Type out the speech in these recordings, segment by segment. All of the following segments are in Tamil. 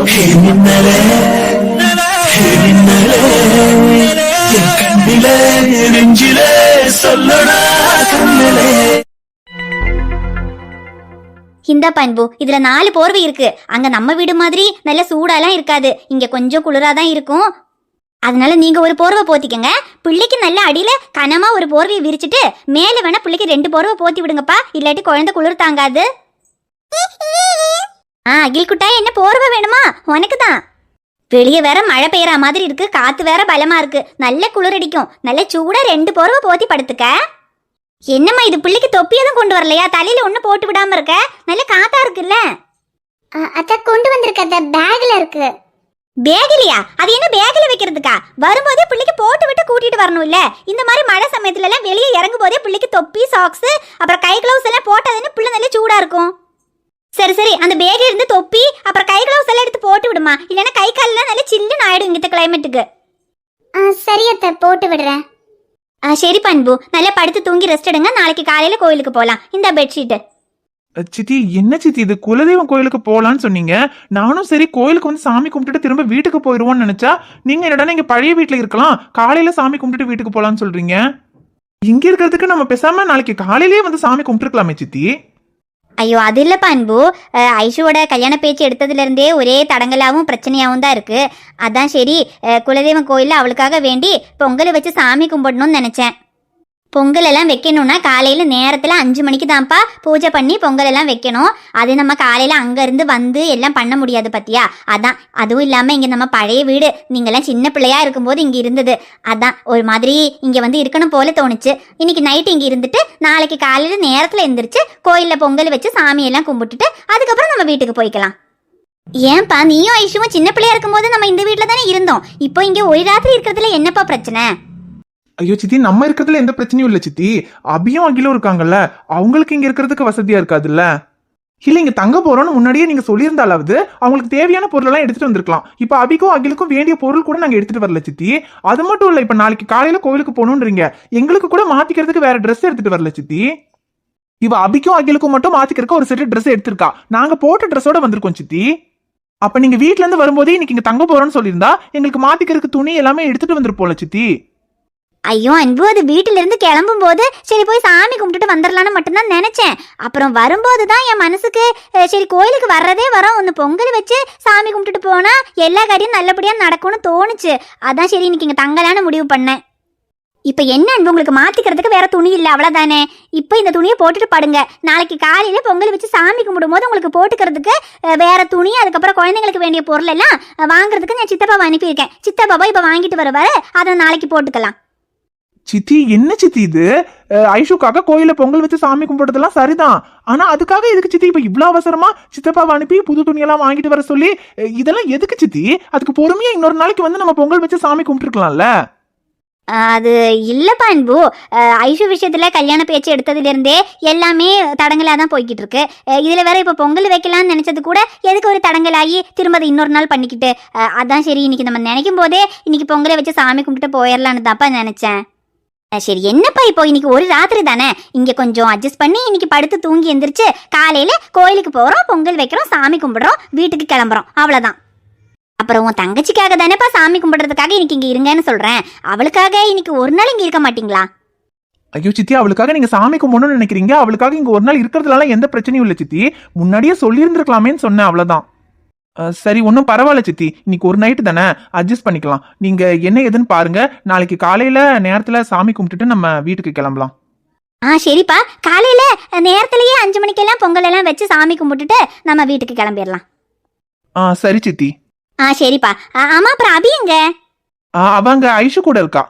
மின்னலே மின்னலே என் கண்ணிலே நெஞ்சிலே சொல்லடா கண்ணிலே. இந்த பண்பு இதுல 4 போர்வை இருக்கு. அங்க நம்ம வீடு மாதிரி நல்ல சூடாலாம் இருக்காது, இங்க கொஞ்சம் குளிராதான் இருக்கும். அதனால நீங்க ஒரு போர்வை போத்திக்கங்க. பிள்ளைக்கு நல்ல அடியில கனமா ஒரு போர்வையை விரிச்சிட்டு மேல வேணா பிள்ளைக்கு 2 போர்வை போத்தி விடுங்கப்பா, இல்லாட்டி குழந்தை குளிர் தாங்காது. அகில் குட்டா, என்ன போர்வை வேணுமா? உனக்கு தான். வெளியே வேற மழை பெய்யற மாதிரி இருக்கு, காத்து வேற பலமா இருக்கு, நல்ல குளிர் அடிக்கும். நல்ல சூடா 2 போர்வை போத்தி படுத்துக்க. என்னம்மா இது, பிள்ளைக்கு தொப்பி எதுவும் கொண்டு வரலையா? தலையில ஒண்ணு போட்டு விடாம இருக்க, நல்ல காத்தா இருக்குல்ல. அத கொண்டு வந்திருக்க, அந்த பேக்ல இருக்கு. பேக்லையா? அது என்ன பேக்ல வைக்கிறதுக்கா? வரும்போதே பிள்ளைக்கு போட்டு விட்டு கூட்டிட்டு வரணும் இல்ல? இந்த மாதிரி மழை சமயத்துல எல்லாம் வெளியே இறங்கும் போதே பிள்ளைக்கு தொப்பி, சாக்ஸ், அப்புறம் கை கிளவுஸ் எல்லாம் போட்டாதானே பிள்ளை நல்ல சூடா இருக்கும். சரி சரி, அந்த பேக்ல இருந்து தொப்பி அப்புறம் கை கிளவுஸ் எல்லாம் எடுத்து போட்டு விடுமா, இல்லைன்னா கை கால்லாம் நல்ல சில்லுன்னு ஆயிடும் இங்கிட்ட கிளைமேட்டுக்கு. சரி அத்தை, போட்டு விடுறேன். சரி பண்பு, நல்லா படுத்து தூங்கி ரெஸ்ட் எடுங்க. நாளைக்கு காலையில கோயிலுக்கு போலாம். இந்த பெட்ஷீட். சித்தி, என்ன சித்தி இது? குலதெய்வம் கோயிலுக்கு போலான்னு சொன்னீங்க. நானும் சரி கோயிலுக்கு வந்து சாமி கும்பிட்டுட்டு திரும்ப வீட்டுக்கு போயிருவோம்னு நினைச்சா, நீங்க என்னடா நீங்க பழைய வீட்டுல இருக்கலாம், காலையில சாமி கும்பிட்டுட்டு வீட்டுக்கு போலான்னு சொல்றீங்க. இங்க இருக்கிறதுக்கு நம்ம பேசாம நாளைக்கு காலையிலேயே வந்து சாமி கும்பிட்டுருக்கலாமே சித்தி. ஐயோ அது இல்லை பண்பு, ஐஷுவோட கல்யாண பேச்சு எடுத்ததுல இருந்தே ஒரே தடங்கலாவும் பிரச்சனையாகவும் தான் இருக்கு. அதான் சரி குலதெய்வம் கோயிலில் அவளுக்காக வேண்டி பொங்கலை வச்சு சாமி கும்பிடணும்னு நினைச்சேன். பொங்கல் எல்லாம் வைக்கணும்னா காலையில் நேரத்தில் 5 மணிக்கு தான்ப்பா பூஜை பண்ணி பொங்கல் எல்லாம் வைக்கணும். அது நம்ம காலையில் அங்கேருந்து வந்து எல்லாம் பண்ண முடியாது பத்தியா. அதான், அதுவும் இல்லாமல் இங்கே நம்ம பழைய வீடு, நீங்கள்லாம் சின்ன பிள்ளையா இருக்கும்போது இங்கே இருந்தது. அதான் ஒரு மாதிரி இங்கே வந்து இருக்கணும் போல தோணுச்சு. இன்னைக்கு நைட்டு இங்கே இருந்துட்டு நாளைக்கு காலையில் நேரத்தில் எழுந்திரிச்சு கோயிலில் பொங்கல் வச்சு சாமியெல்லாம் கும்பிட்டுட்டு அதுக்கப்புறம் நம்ம வீட்டுக்கு போய்க்கலாம். ஏன்பா, நீயும் ஐஷுவும் சின்ன பிள்ளையா இருக்கும்போது நம்ம இந்த வீட்டில் தானே இருந்தோம். இப்போ இங்கே ஒரு ராத்திரி இருக்கிறதுல என்னப்பா பிரச்சனை? ஐயோ சித்தி, நம்ம இருக்கிறதுல எந்த பிரச்சனையும் இல்ல சித்தி. அபியும் அகிலும் இருக்காங்கல்ல, அவங்களுக்கு இங்க இருக்கிறதுக்கு வசதியா இருக்காதுல்ல. இல்ல, இங்க தங்க போறோம்னு முன்னாடியே நீங்க சொல்லியிருந்தாலாவது அவங்களுக்கு தேவையான பொருள் எல்லாம் எடுத்துட்டு வந்திருக்கலாம். இப்ப அபிக்கும் அகிலுக்கும் வேண்டிய பொருள் கூட நாங்க எடுத்துட்டு வரல சித்தி. அது மட்டும் இல்ல, இப்ப நாளைக்கு காலையில கோயிலுக்கு போகணும்ன்றீங்க, எங்களுக்கு கூட மாத்திக்கிறதுக்கு வேற ட்ரெஸ் எடுத்துட்டு வரல சித்தி. இவ அபிக்கும் அகிலுக்கும் மட்டும் மாத்திக்கிறதுக்கு ஒரு செட் ட்ரெஸ் எடுத்திருக்கா. நாங்க போட்ட ட்ரெஸ்ஸோட வந்திருக்கோம் சித்தி. அப்ப நீங்க வீட்டுல இருந்து வரும்போதே இன்னைக்கு இங்க தங்க போறோம்னு சொல்லியிருந்தா எங்களுக்கு மாத்திக்கிறதுக்கு துணி எல்லாமே எடுத்துட்டு வந்துருப்போம்ல சித்தி. ஐயோ அன்பு, அது வீட்டுல இருந்து கிளம்பும் போது சரி போய் சாமி கும்பிட்டுட்டு வந்துடலான்னு மட்டும்தான் நினைச்சேன். அப்புறம் வரும்போது தான் என் மனசுக்கு சரி கோயிலுக்கு வர்றதே வரோம், ஒன்று பொங்கல் வச்சு சாமி கும்பிட்டுட்டு போனா எல்லா காரியம் நல்லபடியா நடக்கும்னு தோணுச்சு. அதான் சரி இன்னைக்கு இங்க தங்கலான்னு முடிவு பண்ணேன். இப்ப என்ன அன்பு, உங்களுக்கு மாத்திக்கிறதுக்கு வேற துணி இல்லை அவ்வளவுதானே? இப்ப இந்த துணியை போட்டுட்டு படுங்க. நாளைக்கு காலையில பொங்கல் வச்சு சாமி கும்பிடும் போது உங்களுக்கு போட்டுக்கிறதுக்கு வேற துணி, அதுக்கப்புறம் குழந்தைங்களுக்கு வேண்டிய பொருள் எல்லாம் வாங்குறதுக்கு நான் சித்தப்பாவை அனுப்பியிருக்கேன். சித்தப்பாவை இப்ப வாங்கிட்டு வருவாரு, அதை நாளைக்கு போட்டுக்கலாம். சித்தி, என்ன சித்தி இது? ஐஷுக்காக கோயில பொங்கல் வச்சு சாமி கும்பிடுறதெல்லாம் சரிதான், ஆனா அதுக்காக எதுக்கு சித்தி இப்ப இவ்வளவு அவசரமா சித்தப்பாவை அனுப்பி புது துணியெல்லாம் வாங்கிட்டு வர சொல்லி? இதெல்லாம் எதுக்கு சித்தி? அதுக்கு பொறுமையா இன்னொரு நாளைக்கு வந்து நம்ம பொங்கல் வச்சு சாமி கும்பிட்டுருக்கலாம்ல. அது இல்லப்பா அன்பு, ஐஷு விஷயத்துல கல்யாண பேச்சு எடுத்ததுல இருந்தே எல்லாமே தடங்கலா தான் போய்கிட்டு இருக்கு. இதுல வேற இப்ப பொங்கல் வைக்கலாம்னு நினைச்சது கூட எதுக்கு ஒரு தடங்கலாகி திரும்ப இன்னொரு நாள் பண்ணிக்கிட்டு. அதான் சரி இன்னைக்கு நம்ம நினைக்கும் போதே இன்னைக்கு பொங்கலை வச்சு சாமி கும்பிட்டு போயிடலான்னு தான்ப்பா நினைச்சேன். சரி என்னப்பா, இப்போ இன்னைக்கு ஒரு ராத்திரி தானே, இங்க கொஞ்சம் அட்ஜஸ்ட் பண்ணி இன்னைக்கு படுத்து தூங்கி எந்திரிச்சு காலையில கோயிலுக்கு போறோம், பொங்கல் வைக்கிறோம், சாமி கும்பிடுறோம், வீட்டுக்கு கிளம்புறோம், அவ்வளவுதான். அப்புறம் உன் தங்கச்சிக்காக தானேப்பா சாமி கும்பிடுறதுக்காக இன்னைக்கு இங்க இருங்கன்னு சொல்றேன். அவளுக்காக இன்னைக்கு ஒரு நாள் இங்க இருக்க மாட்டீங்களா? ஐயோ சித்தி, அவளுக்காக நீங்க சாமி கும்பிடணும்னு நினைக்கிறீங்க, அவளுக்காக இங்க ஒரு நாள் இருக்கிறதுனால எந்த பிரச்சனையும் இல்லை சித்தி. முன்னாடியே சொல்லியிருந்திருக்கலாமேன்னு சொன்னேன், அவ்வளவுதான். சரி, ஒன்றும் பரவாயில்ல சித்தி, இன்னைக்கு ஒரு நைட்டு தானே, அட்ஜஸ்ட் பண்ணிக்கலாம். நீங்க என்ன ஏதுன்னு பாருங்க, நாளைக்கு காலையில நேரத்துல சாமி கும்பிட்டுட்டு நம்ம வீட்டுக்கு கிளம்பலாம். சரிப்பா, காலையில நேரத்திலேயே 5 மணிக்கெல்லாம் பொங்கல் எல்லாம் வச்சு சாமி கும்பிட்டுட்டு நம்ம வீட்டுக்கு கிளம்பிடலாம். சரி சித்தி. சரிப்பா. ஆமா, அப்புறம் அபி எங்க? அவங்க ஐஷு கூட இருக்கா.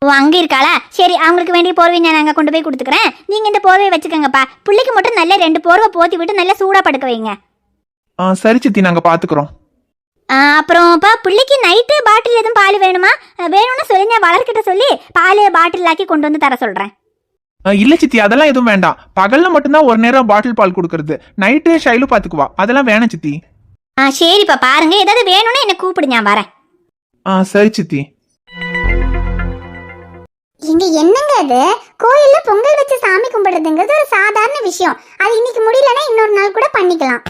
ஓ, அங்க இருக்காளா? சரி, அவங்களுக்கு வேண்டிய போர்வை நான் அங்க கொண்டு போய் கொடுத்துக்கிறேன். நீங்க இந்த போர்வையை வச்சுக்கோங்கப்பா. பிள்ளைக்கு மட்டும் நல்ல 2 போர்வை போத்தி விட்டு நல்லா சூடா படுக்க வைங்க. சரி சித்தி, நாங்க பாத்துக்கிறோம். அப்புறம்ப்பா, பிள்ளைக்கு நைட்டு பாட்டில் எதுவும் பால் வேணுமா? வேணும்னு சொல்லுங்க, வளர்க்கிட்ட சொல்லி பால் பாட்டில் ஆக்கி கொண்டு வந்து தர சொல்றேன். இல்ல சித்தி, அதெல்லாம் எதுவும் வேண்டாம். பகல்ல மட்டும்தான் ஒரு நேரம் பாட்டில் பால் கொடுக்கறது, நைட்டு ஷைலு பாத்துக்குவா, அதெல்லாம் வேணாம் சித்தி. சரிப்பா, பாருங்க, ஏதாவது வேணும்னா என்ன கூப்பிடு, நான் வரேன். சரி சித்தி. இங்க என்னங்க அது, கோயில்ல பொங்கல் வச்சு சாமி கும்பிடுறதுங்கிறது ஒரு சாதாரண விஷயம். அது இன்னைக்கு முடியலன்னா இன்னொரு நாள் கூட பண்ணிக்கலாம்.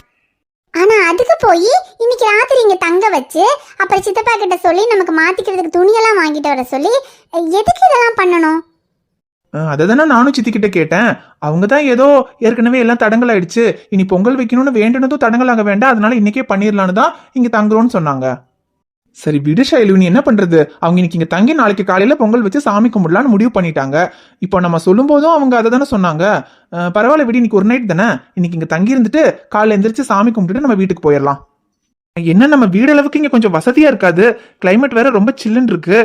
ஆனா அதுக்கு போய் இன்னைக்கு ராத்திரி இங்க தங்க வச்சு அப்புறம் சித்தப்பா கிட்ட சொல்லி நமக்கு மாத்திக்கிறதுக்கு துணியெல்லாம் வாங்கிட்டு வர சொல்லி எதுக்கு இதெல்லாம் பண்ணணும்? அதை தானே நானும் சித்தி கிட்ட கேட்டேன். அவங்க தான் ஏதோ ஏற்கனவே எல்லாம் தடங்கள் ஆயிடுச்சு, இனி பொங்கல் வைக்கணும்னு வேண்டினதும் தடங்களாக வேண்டாம், அதனால இன்னைக்கே பண்ணிடலான்னு தான் இங்க தங்குறோம்னு சொன்னாங்க. சரி விடு ஷைலு, நீ என்ன பண்றது? அவங்க இன்னைக்கு இங்க தங்கி நாளைக்கு காலையில பொங்கல் வச்சு சாமி கும்பிடலான்னு முடிவு பண்ணிட்டாங்க. இப்போ நம்ம சொல்லும் போதும் அவங்க அதை தானே சொன்னாங்க. பரவாயில்ல விடு, இன்னைக்கு ஒரு நைட் தானே, இன்னைக்கு இங்க தங்கி இருந்துட்டு காலையில எந்திரிச்சு சாமி கும்பிட்டுட்டு நம்ம வீட்டுக்கு போயிடலாம். என்ன நம்ம வீடு அளவுக்கு இங்க கொஞ்சம் வசதியா இருக்காது, கிளைமேட் வேற ரொம்ப சில்லுன்னு இருக்கு.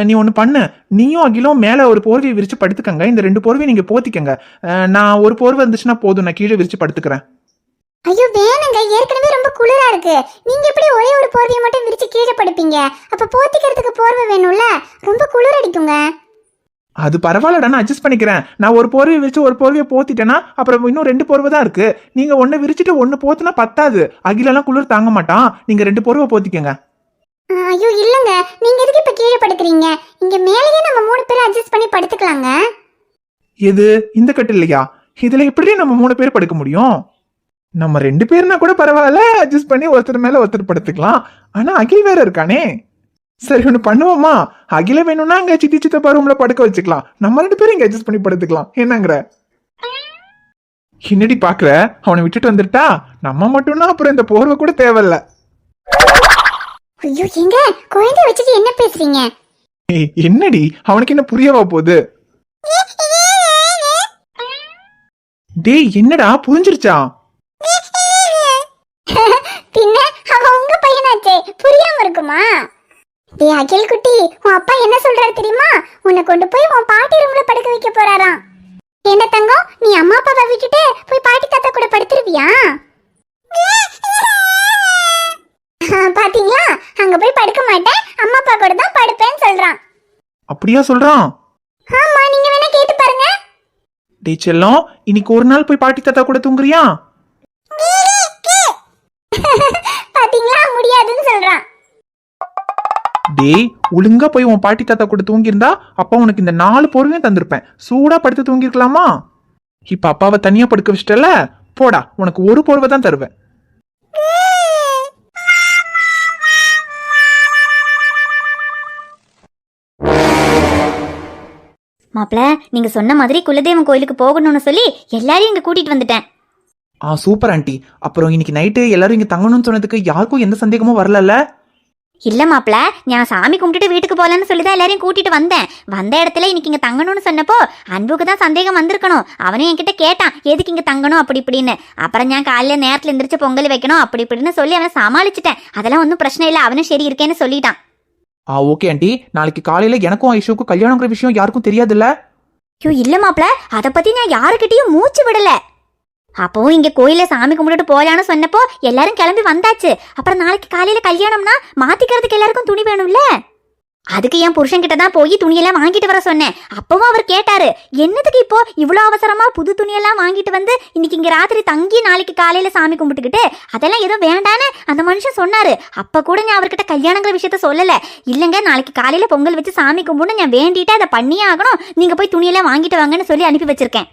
நீ ஒண்ணு பண்ணு, நீயும் அகிலும் மேல ஒரு போர்வையை விரிச்சு படுத்துக்கங்க, இந்த 2 போர்வையை நீங்க போத்திக்கங்க. நான் ஒரு போர்வை இருந்துச்சுன்னா போதும், நான் கீழே விரிச்சு படுத்துக்கிறேன். ஐயோ வேணுங்க, ஏற்கனவே ரொம்ப குளிரா இருக்கு. நீங்க எப்படி ஒரே ஒரு போர்வையை மட்டும் விரிச்சு கீழே படுப்பீங்க? அப்ப போத்திக்கிறதுக்கு போர்வை வேணும்ல, ரொம்ப குளிர் அடிக்குங்க. அது பரவாயில்லடா, நான் அட்ஜஸ்ட் பண்ணிக்கிறேன். நான் ஒரு போர்வையை விரிச்சு ஒரு போர்வையை போத்திட்டேன்னா அப்புறம் இன்னும் 2 போர்வை தான் இருக்கு. நீங்க ஒன்னு விரிச்சுட்டு ஒன்னு போத்துனா பத்தாது, அகிலெல்லாம் குளிர் தாங்க மாட்டான். நீங்க 2 போர்வை போத்திக்கங்க. ஐயோ இல்லங்க, நீங்க எதுக்கு இப்ப கீழே படுக்கிறீங்க? இங்க மேலேயே நம்ம 3 பேரும் அட்ஜஸ்ட் பண்ணி படுத்துக்கலாங்க. எது இந்த கட்டிலையா? இதுல எப்படி நம்ம 3 பேர் படுக்க முடியும்? நம்ம 2 பேர்னா கூட பரவாயில்ல, அட்ஜஸ்ட் பண்ணி ஒருத்தர் மேல ஒருத்தர் படுத்துக்கலாம். ஆனா அகில் வேற இருக்கானே. சரி ஒண்ணு பண்ணுவோமா, அகில வேணும்னா அங்க சித்தி சித்தப்பா ரூம்ல படுக்க வச்சுக்கலாம், நம்ம 2 பேரும் இங்க அட்ஜஸ்ட் பண்ணி படுத்துக்கலாம். என்னங்கிற? என்னடி பாக்குற? அவனை விட்டுட்டு வந்துட்டா நம்ம மட்டும்னா அப்புறம் இந்த போர்வை கூட தேவையில்ல. ஐயோ எங்க குழந்தை வச்சுட்டு என்ன பேசுறீங்க? என்னடி அவனுக்கு என்ன புரியவா போகுது? டேய் என்னடா புரிஞ்சிருச்சா? பின்ன அவன் உங்க பையனாச்சே, புரியாம இருக்குமா? டேய் அகில் குட்டி, உன் அப்பா என்ன சொல்றாரு தெரியுமா? உன்னை கொண்டு போய் உன் பாட்டி ரூம்ல படுக்க வைக்க போறாராம். என்ன தங்கம், நீ அம்மா அப்பாவை விட்டுட்டு போய் பாட்டி தாத்தா கூட படுத்துருவியா? பாத்தீங்களா, அங்க போய் படுக்க மாட்டேன், அம்மா அப்பா கூட தான் படுப்பேன்னு சொல்றான். அப்படியா சொல்றான்? ஆமா, நீங்க வேணா கேட்டு பாருங்க. டேய் செல்லம், இன்னைக்கு ஒரு நாள் போய் பாட்டி தாத்தா கூட தூங்குறியா? பாத்தீங்களா, முடியாதுன்னு சொல்றான். டேய் ஒழுங்கா போய் உன் பாட்டி தாத்தா கூட தூங்கியிருந்தா அப்பா உனக்கு இந்த 4 போர்வையும் தந்திருப்பேன், சூடா படுத்து தூங்கிருக்கலாமா? இப்ப அப்பாவை தனியா படுக்க வச்சிட்டல, போடா உனக்கு ஒரு போர்வை தான் தருவேன். மாப்பிள, நீங்க சொன்ன மாதிரி குலதெய்வம் கோயிலுக்கு போகணும்னு சொல்லி எல்லாரையும் இங்க கூட்டிட்டு வந்துட்டேன். Super aunty. அப்புறம் இன்னைக்கு நைட்டு எல்லாரும் இங்க தங்கணும்னு சொன்னதுக்கு யாருக்கும் எந்த சந்தேகமும் வரலல்ல? இல்ல மாப்பிள, நான் சாமி கும்பிட்டுட்டு வீட்டுக்கு போகலான்னு சொல்லிதான் எல்லாரையும் கூட்டிட்டு வந்தேன். வந்த இடத்துல இன்னைக்கு இங்க தங்கணும்னு சொன்னப்போ அன்புக்கு தான் சந்தேகம் வந்திருக்கணும். அவனே என்கிட்ட கேட்டான் எதுக்கு இங்க தங்கணும் அப்படி இப்படின்னு. அப்புறம் நான் காலையில நேரத்துல எந்திரிச்சு பொங்கல் வைக்கணும் அப்படி இப்படின்னு சொல்லி அவனை சமாளிச்சுட்டேன். அதெல்லாம் ஒன்றும் பிரச்சனை இல்லை, அவனும் சரி இருக்கேன்னு சொல்லிட்டான். ஓகே ஆண்டி, நாளைக்கு காலையில எனக்கும் ஐஷுக்கும் கல்யாணங்கிற விஷயம் யாருக்கும் தெரியாதுல்ல? ஐயோ இல்ல மாப்பிள, அதை பத்தி நான் யாருக்கிட்டையும் மூச்சு விடல. அப்போ இங்க கோயில சாமி கும்பிட்டுட்டு போலான்னு சொன்னப்போ எல்லாரும் கிளம்பி வந்தாச்சு. அப்புறம் நாளைக்கு காலையில கல்யாணம்னா மாத்திக்கிறதுக்கு எல்லாருக்கும் துணி வேணும்ல, அதுக்கு என் புருஷன் கிட்ட தான் போய் துணியெல்லாம் வாங்கிட்டு வர சொன்னேன். அப்பவும் அவர் கேட்டாரு என்னதுக்கு இப்போ இவ்வளோ அவசரமா புது துணியெல்லாம் வாங்கிட்டு வந்து இன்னைக்கு இங்க ராத்திரி தங்கி நாளைக்கு காலையில சாமி கும்பிட்டுக்கிட்டு, அதெல்லாம் எதுவும் வேண்டான்னு அந்த மனுஷன் சொன்னாரு. அப்ப கூட நான் அவர்கிட்ட கல்யாணங்கிற விஷயத்த சொல்லல. இல்லங்க நாளைக்கு காலையில பொங்கல் வச்சு சாமி கும்பிட்டு நான் வேண்டிட்டு அதை பண்ணியே ஆகணும், நீங்க போய் துணியெல்லாம் வாங்கிட்டு வாங்கன்னு சொல்லி அனுப்பி வச்சிருக்கேன்.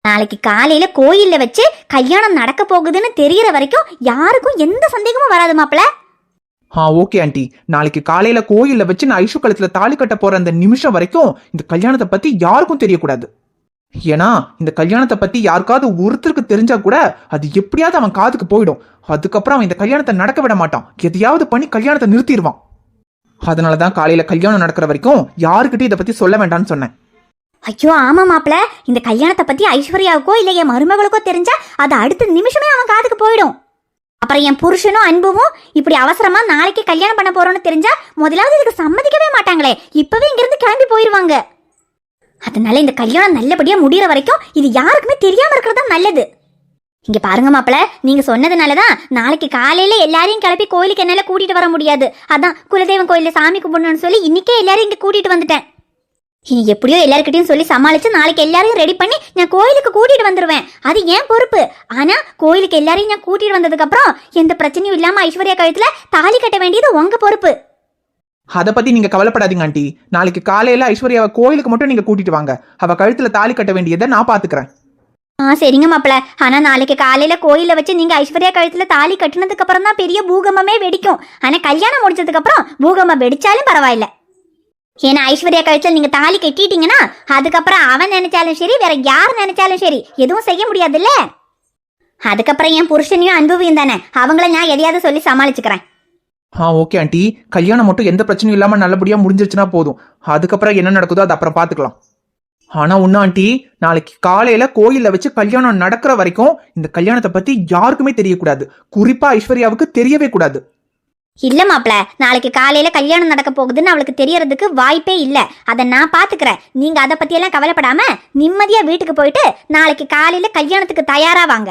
நாளைக்கு காலையில கோயில்ல வச்சு கல்யாணம் நடக்க போகுதுன்னு தெரியற வரைக்கும் யாருக்கும் எந்த சந்தேகமும் வராது மாப்பிள. ஓகே ஆண்டி, நாளைக்கு காலையில கோயில்ல வச்சு நான் ஐஷு கழுத்துல தாலி கட்ட போற அந்த நிமிஷம் வரைக்கும் இந்த கல்யாணத்தை பத்தி யாருக்கும் தெரியக்கூடாது. ஏன்னா இந்த கல்யாணத்தை பத்தி யாருக்காவது ஒருத்தருக்கு தெரிஞ்சா கூட அது எப்படியாவது அவன் காதுக்கு போயிடும். அதுக்கப்புறம் அவன் இந்த கல்யாணத்தை நடக்க விட மாட்டான், எதையாவது பண்ணி கல்யாணத்தை நிறுத்திடுவான். அதனாலதான் காலையில கல்யாணம் நடக்கிற வரைக்கும் யாருக்கிட்டையும் இதை பத்தி சொல்ல வேண்டாம்னு சொன்னேன். ஐயோ ஆமா மாப்பிள, இந்த கல்யாணத்தை பத்தி ஐஸ்வர்யாவுக்கோ இல்ல என் மருமகளுக்கோ தெரிஞ்சா அது அடுத்த நிமிஷமே அவன் காதுக்கு போயிடும். அப்புறம் என் புருஷனும் அன்பும் இப்படி அவசரமா நாளைக்கு கல்யாணம் பண்ண போறோம்னு தெரிஞ்சா முதலாவது இதுக்கு சம்மதிக்கவே மாட்டாங்களே, இப்பவே இங்கிருந்து கிளம்பி போயிருவாங்க. அதனால இந்த கல்யாணம் நல்லபடியா முடியற வரைக்கும் இது யாருக்குமே தெரியாம இருக்கிறது தான் நல்லது. இங்க பாருங்க மாப்பிள, நீங்க சொன்னதுனாலதான் நாளைக்கு காலையில எல்லாரையும் கிளப்பி கோயிலுக்கு என்னால கூட்டிட்டு வர முடியாது. அதான் குலதெய்வம் கோயில சாமி கும்பிடணும்னு சொல்லி இன்னைக்கே எல்லாரும் இங்க கூட்டிட்டு வந்துட்டேன். இனி எப்படியோ எல்லார்கிட்டையும் சொல்லி சமாளிச்சு நாளைக்கு எல்லாரையும் ரெடி பண்ணி நான் கோயிலுக்கு கூட்டிட்டு வந்துருவேன். அது ஏன் பொறுப்பு. ஆனா கோயிலுக்கு எல்லாரையும் நான் கூட்டிட்டு வந்ததுக்கு அப்புறம் எந்த பிரச்சனையும் இல்லாம ஐஸ்வர்யா கழுத்துல தாலி கட்ட வேண்டியது உங்க பொறுப்பு. அதை பத்தி நீங்க கவலைப்படாதீங்க ஆண்டி. நாளைக்கு காலையில ஐஸ்வர்யாவை கோயிலுக்கு மட்டும் நீங்க கூட்டிட்டு வாங்க, அவ கழுத்துல தாலி கட்ட வேண்டியதை நான் பாத்துக்கிறேன். சரிங்க மாப்பிள. ஆனா நாளைக்கு காலையில கோயில வச்சு நீங்க ஐஸ்வர்யா கழுத்துல தாலி கட்டினதுக்கு அப்புறம் தான் பெரிய பூகம்பமே வெடிக்கும். ஆனா கல்யாணம் முடிச்சதுக்கு அப்புறம் பூகம்பம் வெடிச்சாலும் பரவாயில்ல. ஏன்னா ஐஸ்வர்யா கழுத்துல நீங்க தாலி கட்டிட்டீங்கன்னா அதுக்கப்புறம் அவன் நினைச்சாலும் சரி, வேற யார் நினைச்சாலும் சரி, எதுவும் செய்ய முடியாதுல்ல. அதுக்கப்புறம் என் புருஷனையும் அன்புவையும் தானே, அவங்கள நான் எதையாவது சொல்லி சமாளிச்சுக்கிறேன். ஓகே ஆண்டி, கல்யாணம் மட்டும் எந்த பிரச்சனையும் இல்லாம நல்லபடியா முடிஞ்சிருச்சுன்னா போதும். அதுக்கப்புறம் என்ன நடக்குதோ அது அப்புறம் பாத்துக்கலாம். ஆனா ஒண்ணு ஆண்டி, நாளைக்கு காலையில கோயில்ல வச்சு கல்யாணம் நடக்கிற வரைக்கும் இந்த கல்யாணத்தை பத்தி யாருக்குமே தெரியக்கூடாது. குறிப்பா ஐஸ்வர்யாவுக்கு தெரியவே கூடாது. இல்ல மாப்பிள, நாளைக்கு காலையில கல்யாணம் நடக்க போகுதுன்னு அவளுக்கு தெரியறதுக்கு வாய்ப்பே இல்ல. அதை நான் பாத்துக்கிறேன். நீங்க அதை பத்தி எல்லாம் கவலைப்படாம நிம்மதியா வீட்டுக்கு போயிட்டு நாளைக்கு காலையில கல்யாணத்துக்கு தயாரா வாங்க.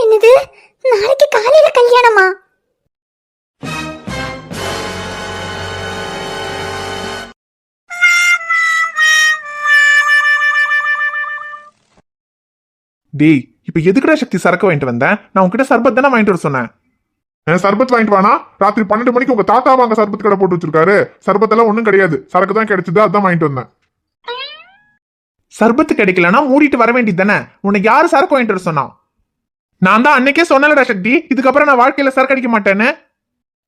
என்னது, நாளைக்கு காலையில கல்யாணமா? டேய், இப்ப எதுக்குடா சக்தி சரக்கு வாங்கிட்டு வந்தேன்? நான் உன்கிட்ட சர்பத் தானே வாங்கிட்டு வர சொன்னேன். சர்பத் வாங்கிட்டு வானா? ராத்திரி 12 மணிக்கு உங்க தாத்தா வாங்க சர்பத் கடை போட்டு வச்சிருக்காரு. சர்பத்தெல்லாம் ஒண்ணும் கிடையாது, சரக்கு தான் கிடைச்சது, அதான் வாங்கிட்டு வந்தேன். சர்பத்து கிடைக்கலன்னா மூடிட்டு வர வேண்டியது தானே. உன்னை யாரு சரக்கு வாங்கிட்டு வர சொன்னா? நான் தான் அன்னைக்கே சொன்னலடா சக்தி, இதுக்கப்புறம் நான் வாழ்க்கையில சரக்கு அடிக்க மாட்டேன்னு.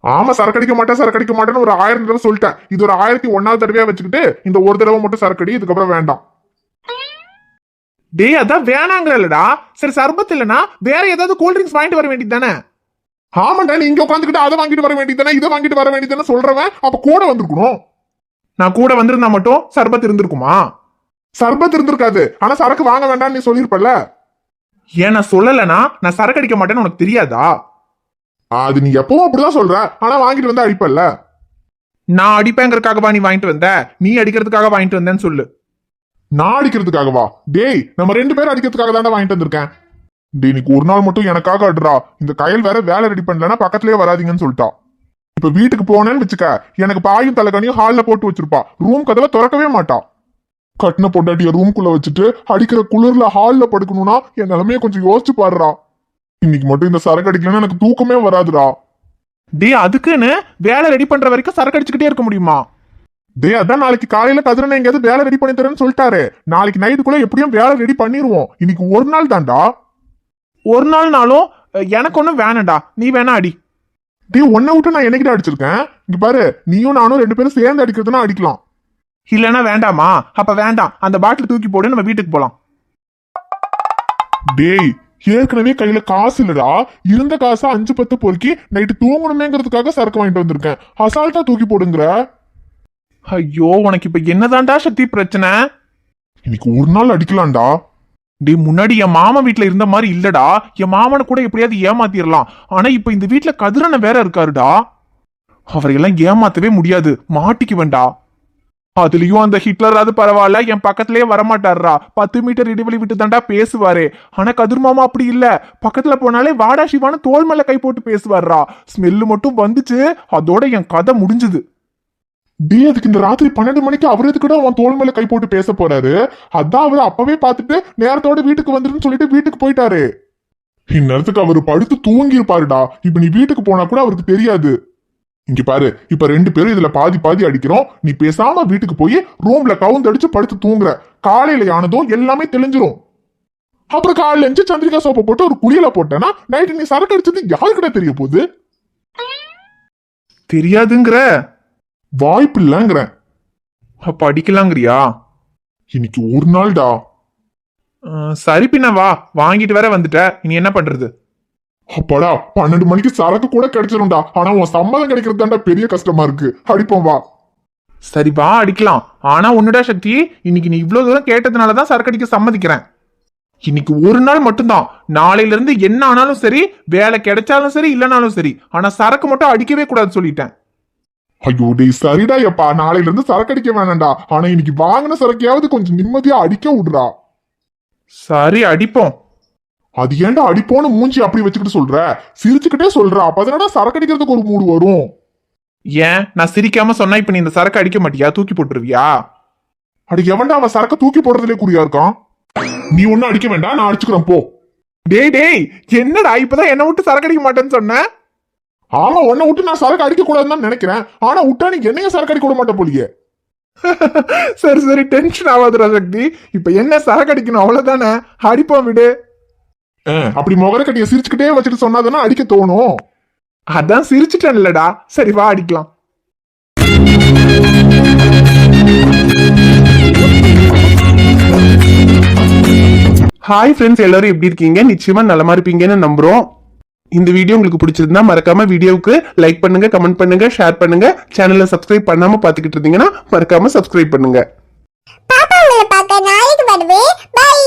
ஆமா, சரக்கு அடிக்க மாட்டேன்னு ஒரு 1000 தடவை சொல்லிட்டேன். இது ஒரு 1001வது தடவையா வச்சுக்கிட்டு இந்த ஒரு தடவை மட்டும் சரக்கு அடி, இதுக்கப்புறம் வேண்டாம். டேய், அதான் வேணாங்கிறல்லடா. சரி, சர்பத் இல்லனா வேற ஏதாவது கூல் ட்ரிங்க்ஸ் வாங்கிட்டு வர வேண்டியது தானே. ஆமாண்டா, நீ இங்க உட்காந்துக்கிட்டு அதை வாங்கிட்டு வர வேண்டியதானே, இதை வாங்கிட்டு வர வேண்டியதானே சொல்றவன் அப்ப கூட வந்திருக்கணும். நான் கூட வந்திருந்தா மட்டும் சர்பத் இருந்திருக்குமா? சர்பத் இருந்திருக்காது, ஆனா சரக்கு வாங்க வேண்டாம்னு நீ சொல்லிருப்பல. ஏன் நான் சொல்லலனா நான் சரக்கு அடிக்க மாட்டேன்னு உனக்கு தெரியாதா? அது நீ எப்பவும் அப்படிதான் சொல்ற, ஆனா வாங்கிட்டு வந்தா அடிப்பல்ல. நான் அடிப்பேங்கிறதுக்காகவா நீ வாங்கிட்டு வந்த? நீ அடிக்கிறதுக்காக வாங்கிட்டு வந்தேன்னு சொல்லு. நான் அடிக்கிறதுக்காகவா? டேய், நம்ம 2 பேரும் அடிக்கிறதுக்காக தானே வாங்கிட்டு வந்திருக்கேன். டேய், இன்னைக்கு ஒரு நாள் மட்டும் எனக்காக அடுறா. இந்த கயல் வேற வேலை ரெடி பண்ணலன்னா பக்கத்துலயே வராதீங்கன்னு சொல்லிட்டா. இப்ப வீட்டுக்கு போனேன்னு வச்சுக்க, எனக்கு பாயும் தலைகணியும் ஹால்ல போட்டு வச்சிருப்பா. ரூம் கதவை திறக்கவே மாட்டா. கட்டின பொண்டாட்டிய ரூம்குள்ள வச்சுட்டு அடிக்கிற குளிர்ல ஹால்ல படுக்கணும்னா என் நிலைமைய கொஞ்சம் யோசிச்சு பாடுறா. இன்னைக்கு மட்டும் இந்த சரக்கு அடிக்கலன்னா எனக்கு தூக்கமே வராதுடா. டேய், அதுக்குன்னு வேலை ரெடி பண்ற வரைக்கும் சரக்கு அடிச்சுக்கிட்டே இருக்க முடியுமா? டேய், அதான் நாளைக்கு காலையில கதிரனை எங்கேயாவது வேலை ரெடி பண்ணி தரேன்னு சொல்லிட்டாரு. நாளைக்கு நைட்டுக்குள்ள எப்படியும் வேலை ரெடி பண்ணிடுவோம். இன்னைக்கு ஒரு நாள் தான்டா. ஒரு நாள்னாலும் எனக்கு ஒன்றும் வேணாண்டா, நீ வேணா அடி. டேய், உன்னை விட்டு நான் என்னைக்கிட்ட அடிச்சிருக்கேன்? இங்க பாரு, நீயும் நானும் 2 பேரும் சேர்ந்து அடிக்கிறதுனா அடிக்கலாம். இல்லைன்னா வேண்டாமா? அப்ப வேண்டாம், அந்த பாட்டில் தூக்கி போடு, நம்ம வீட்டுக்கு போலாம். டேய், ஏற்கனவே கையில காசு இல்லடா. இருந்த காசை 5-10 பொறுக்கி நைட்டு தூங்கணுமேங்கிறதுக்காக சரக்கு வாங்கிட்டு வந்திருக்கேன். அசால்ட்டா தூக்கி போடுங்கிற. ஐயோ, உனக்கு இப்ப என்னதான்டா சக்தி பிரச்சனை? இன்னைக்கு ஒரு நாள் அடிக்கலாம்டா. டே, முன்னாடி என் மாமன் வீட்டுல இருந்த மாதிரி இல்லடா. என் மாமனை கூட எப்படியாவது ஏமாத்திரலாம். ஆனா இப்ப இந்த வீட்டுல கதிரனை வேற இருக்காருடா. அவரையெல்லாம் ஏமாத்தவே முடியாது, மாட்டிக்குவேன்டா. அதுலயும் அந்த ஹிட்லர் அது பரவாயில்ல, என் பக்கத்திலேயே வரமாட்டாருடா. 10 மீட்டர் இடைவெளி விட்டு தாண்டா பேசுவாரு. ஆனா கதிர் மாமா அப்படி இல்ல, பக்கத்துல போனாலே வாடா சிவான்னு தோல் மேல கை போட்டு பேசுவாருடா. ஸ்மெல்லு மட்டும் வந்துச்சு, அதோட என் கதை முடிஞ்சுது. டேய், அதுக்கு இந்த ராத்திரி 12 மணிக்கு அவர் எதுக்குடா அவன் தோல் மேல கை போட்டு பேச போறாரு? அதான் அவர் அப்பவே பார்த்துட்டு நேரத்தோட வீட்டுக்கு வந்துருன்னு சொல்லிட்டு வீட்டுக்கு போயிட்டாரு. இந்நேரத்துக்கு அவர் படுத்து தூங்கி இருப்பாருடா. இப்ப நீ வீட்டுக்கு போனா கூட அவருக்கு தெரியாது. இங்க பாரு, இப்ப 2 பேரும் இதுல பாதி பாதி அடிக்கிறோம். நீ பேசாம வீட்டுக்கு போய் ரூம்ல கவுந்து அடிச்சு படுத்து தூங்குற. காலையில ஆனதும் எல்லாமே தெளிஞ்சிரும். அப்புறம் காலையில எஞ்சி சந்திரிகா சோப்பை போட்டு ஒரு குளியல போட்டேன்னா நைட்டு நீ சரக்கு அடிச்சது யாருக்கிட்ட தெரிய போகுது? தெரியாதுங்கிற? வாய்ப்பு இல்லங்கிறேன். அப்ப அடிக்கலாங்கிறியா? இன்னைக்கு ஒரு நாள்டா. சரி, பின்ன வா, வாங்கிட்டு வேற வந்துட்ட, இனி என்ன பண்றது? அப்பாடா, 12 மணிக்கு சரக்கு கூட கிடைச்சிரும்டா. ஆனா உன் சம்மதம் கிடைக்கிறது தான்டா பெரிய கஷ்டமா இருக்கு. அடிப்போம் வா. சரி வா, அடிக்கலாம். ஆனா ஒண்ணுடா சக்தி, இன்னைக்கு நீ இவ்வளவு தூரம் கேட்டதுனாலதான் சரக்கு அடிக்க சம்மதிக்கிறேன். இன்னைக்கு ஒரு நாள் மட்டும்தான். நாளையில இருந்து என்ன ஆனாலும் சரி, வேலை கிடைச்சாலும் சரி, இல்லைனாலும் சரி, ஆனா சரக்கு மட்டும் அடிக்கவே கூடாது சொல்லிட்டேன். ஐயோ டேய், சரிடா எப்பா, நாளையில இருந்து சரக்கு அடிக்க வேணாம்டா. ஆனா இன்னைக்கு வாங்கின சரக்கையாவது கொஞ்சம் நிம்மதியா அடிக்க விடுறா. சரி, அடிப்போம். அது ஏன்டா அடிப்போன்னு மூஞ்சி அப்படி வச்சுக்கிட்டு சொல்ற? சிரிச்சுக்கிட்டே சொல்றா, அப்பதானடா சரக்கு அடிக்கிறதுக்கு ஒரு மூடு வரும். ஏன் நான் சிரிக்காம சொன்னா இப்ப நீ இந்த சரக்கு அடிக்க மாட்டியா? தூக்கி போட்டுருவியா? அடி எவன்டா அவன் சரக்க தூக்கி போடுறதுலே குறியா இருக்கான்? நீ ஒன்னும் அடிக்க வேண்டாம், நான் அடிச்சுக்கிறேன் போ. டேய் டேய், என்னடா இப்பதான் என்ன விட்டு சரக்கு அடிக்க மாட்டேன்னு சொன்ன? ஆமா, உன்னை விட்டு நான் சரக்கு அடிக்க கூடாதுன்னு நினைக்கிறேன். ஆனா விட்டா நீ என்னைய சரக்கு அடிக்க விட மாட்டே போலியே. சரி சரி, டென்ஷன் ஆகாதுடா சக்தி. இப்ப என்ன சரக்கு அடிக்கணும் அவ்வளவுதானே, அடிப்போம் விடு. அப்படி முகர கட்டிய சிரிச்சுக்கிட்டே வச்சுட்டு சொன்னாதானே அடிக்க தோணும். அதான் சிரிச்சுட்டேன் இல்லடா. சரி வா அடிக்கலாம். ஹாய் ஃப்ரெண்ட்ஸ், எல்லாரும் எப்படி இருக்கீங்க? நிச்சயமா நலமா இருப்பீங்கன்னு நம்புறோம். இந்த வீடியோ உங்களுக்கு பிடிச்சிருந்தா மறக்காம வீடியோவுக்கு லைக் பண்ணுங்க, கமெண்ட் பண்ணுங்க, ஷேர் பண்ணுங்க. சேனலை சப்ஸ்கிரைப் பண்ணாம பாத்துக்கிட்டு இருந்தீங்கன்னா மறக்காம சப்ஸ்கிரைப் பண்ணுங்க. பாப்பா உங்களை பார்க்க நாளைக்கு வருவேன். பை.